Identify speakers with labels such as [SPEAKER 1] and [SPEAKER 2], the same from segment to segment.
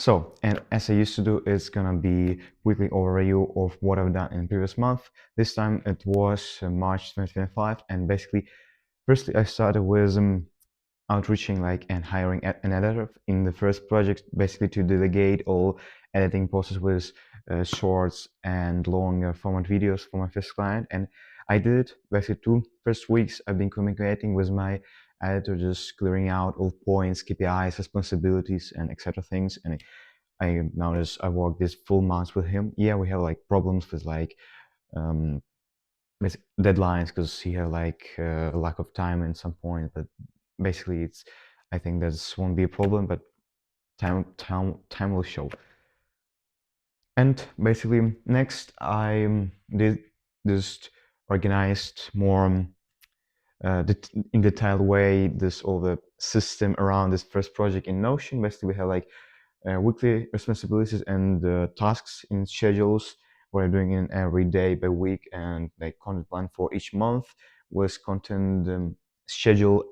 [SPEAKER 1] So, and as I used to do, it's gonna be quickly overview of what I've done in previous month. This time it was March 2025, and basically, firstly I started with outreaching and hiring an editor in the first project, basically to delegate all editing process with shorts and longer format videos for my first client. And I did it basically 2 first weeks. I've been communicating with my editor, just clearing out all points, KPIs, responsibilities, and etc. things. And I noticed I worked this full month with him. Yeah, we have problems with um, with deadlines because he had a lack of time at some point. But basically, I think this won't be a problem. But time will show. And basically, next I did just organized more in detailed way all the system around this first project in Notion. Basically, we have weekly responsibilities and tasks in schedules. What I'm doing in every day by week, and content plan for each month with content schedule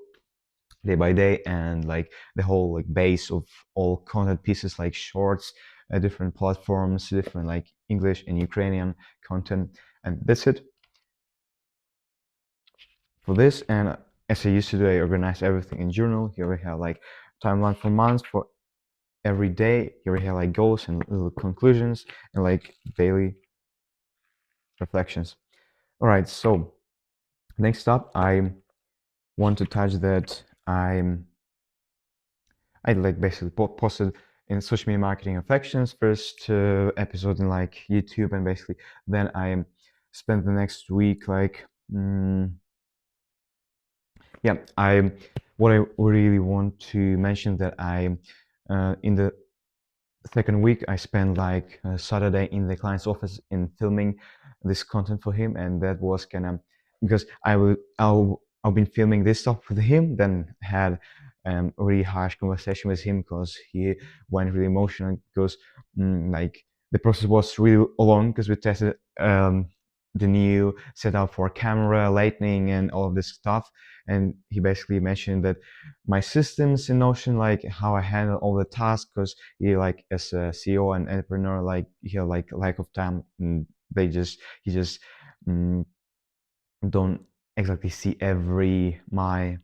[SPEAKER 1] day by day, and the whole base of all content pieces like shorts, different platforms, different English and Ukrainian content, and that's it for this. And as I used to do, I organize everything in journal. Here we have timeline for months for every day. Here we have goals and little conclusions and daily reflections. All right, so next up I want to touch that I basically posted in social media marketing reflections first episode in YouTube, and basically then I spent the next week yeah, what I really want to mention that I in the second week I spent Saturday in the client's office in filming this content for him, and that was kind of because I've been filming this stuff with him, then had a really harsh conversation with him because he went really emotional because the process was really long because we tested the new setup for camera, lighting, and all of this stuff. And he basically mentioned that my systems in Notion, how I handle all the tasks, because he as a CEO and entrepreneur, he had lack of time, and he just don't exactly see every my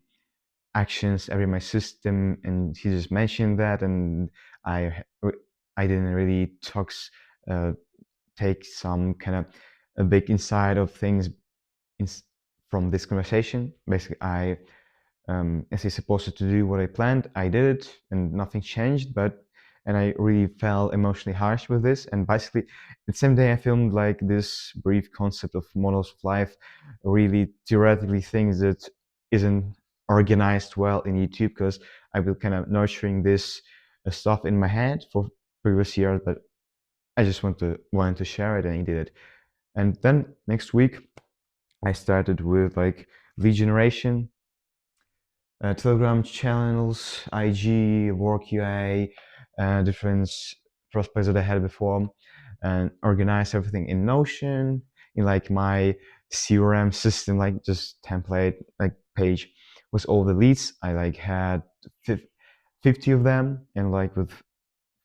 [SPEAKER 1] actions, every my system, and he just mentioned that, and I didn't really take some kind of a big insight of things from this conversation. Basically, as he's supposed to do what I planned, I did it, and nothing changed. And I really felt emotionally harsh with this. And basically, the same day I filmed this brief concept of models of life, really theoretically things that isn't organized well in YouTube, because I've been kind of nurturing this stuff in my head for previous years, but I just wanted to share it, and he did it. And then next week, I started with lead generation, Telegram channels, IG, work UA, different prospects that I had before, and organize everything in Notion, in my CRM system, just template page with all the leads. I had 50 of them, and with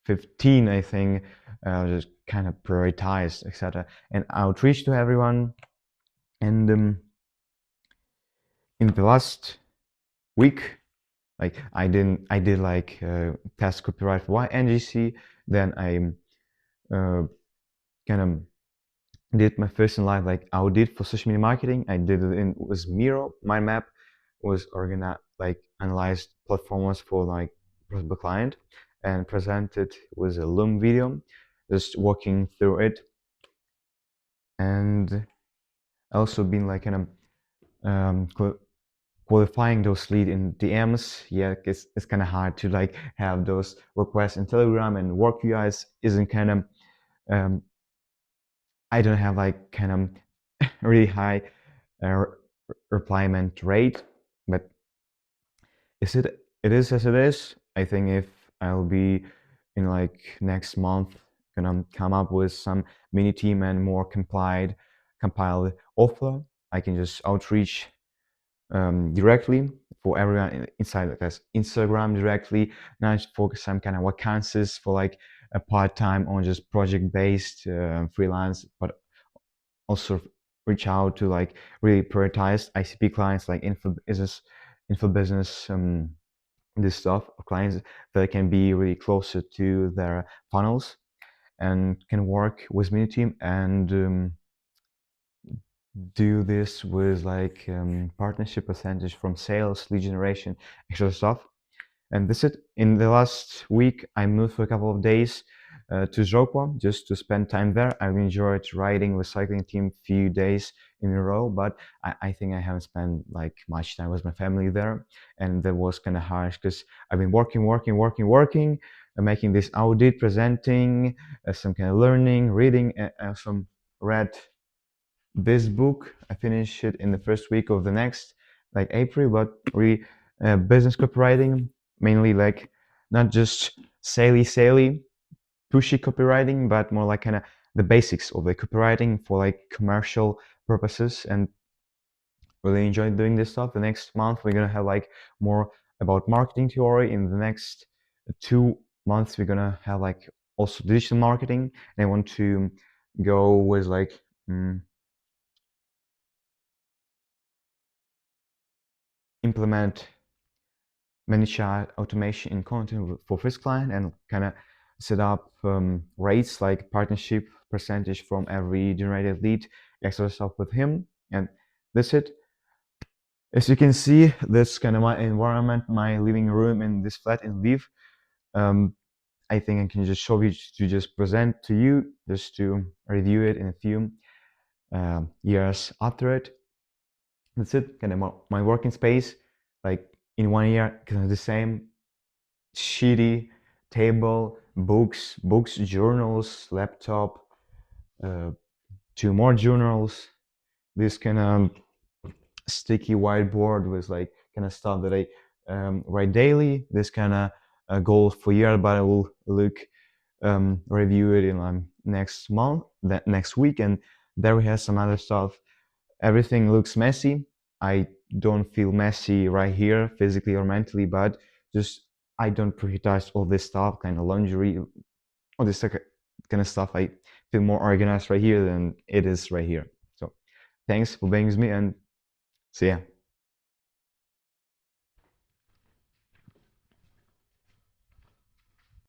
[SPEAKER 1] 15, I think, just kind of prioritized, etc. And outreach to everyone. And in the last week, I did Test Copywrite for NGC. Then I kind of did my first in life audit for social media marketing. I did it with Miro. My map was organized analyzed platforms for prospect client, and presented with a Loom video, just walking through it. And also been qualifying those lead in DMs. Yeah, it's kind of hard to have those requests in Telegram, and work UIs isn't kind of I don't have kind of really high replyment rate, but it is as it is. I think if I'll be in next month gonna come up with some mini team and more compiled offer, I can just outreach directly for everyone inside like this Instagram directly, not focus some kind of vacancies for like a part-time or just project-based freelance, but also reach out to like really prioritized ICP clients like info business, this stuff, clients that can be really closer to their funnels and can work with me team and do this with like partnership percentage from sales, lead generation, extra stuff. And this is it. In the last week, I moved for a couple of days to Zhokwa just to spend time there. I enjoyed riding with cycling team few days in a row, but I think I haven't spent like much time with my family there. And that was kind of harsh because I've been working, making this audit, presenting, some kind of learning, reading, some read this book. I finished it in the first week of the next, like April, but really business copywriting, mainly like not just saley, pushy copywriting, but more like kind of the basics of the copywriting for like commercial purposes. And really enjoyed doing this stuff. The next month we're gonna have like more about marketing theory. In the next 2 months we're gonna have like also digital marketing. And I want to go with like implement ManyChat automation in content for first client and kind of set up rates like partnership percentage from every generated lead, extra stuff with him, and that's it. As you can see, that's kind of my environment, my living room in this flat in Lviv. Um, I think I can just show you to just present to you, just to review it in a few years after it. That's it, kind of my working space. Like in 1 year, kind of the same shitty table, books, journals, laptop, uh, 2 more journals, this kind of sticky whiteboard with like kind of stuff that I write daily. This kind of goal for year, but I will look review it in next month, that next week, and there we have some other stuff. Everything looks messy. I don't feel messy right here, physically or mentally, but just I don't prioritize all this stuff, kind of laundry, all this kind of stuff. I feel more organized right here than it is right here. So thanks for being with me and see ya.